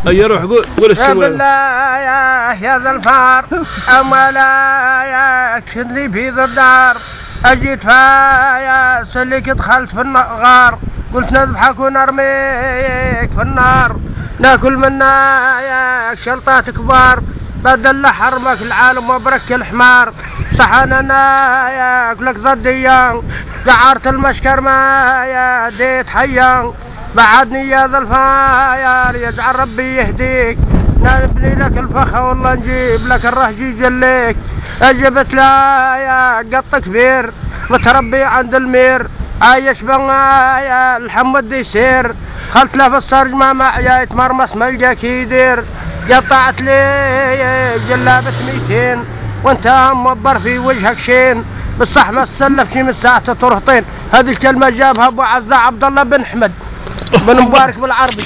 اي روح قول السن بالله يا ذا الفار املا يا اكشن لي في ذا الدار اجيت فيا سلك دخلت في الغار قلت نذبحك ونرميك في النار ناكل منا يا شلطات كبار بدل حرمك العالم وبرك الحمار صحننا ياكلك ضديان قعرت المشكر ما يا ديت حيان بعدني يا ذا الفاير يجعل ربي يهديك نبني لك الفخ والله نجيب لك الرهج يجليك جبت لا يا قط كبير متربي عند المير عايش يا الحمد يسير خلت له في الصرج ما معي يتمرمس ملقاك يدير قطعت لي جلابة 200 وانت مبر في وجهك شين بالصح ما تسلف شي من ساعة ترهطين. هذه الكلمة جابها ابو عزة عبد الله بن حمد بن مبارك بالعربي.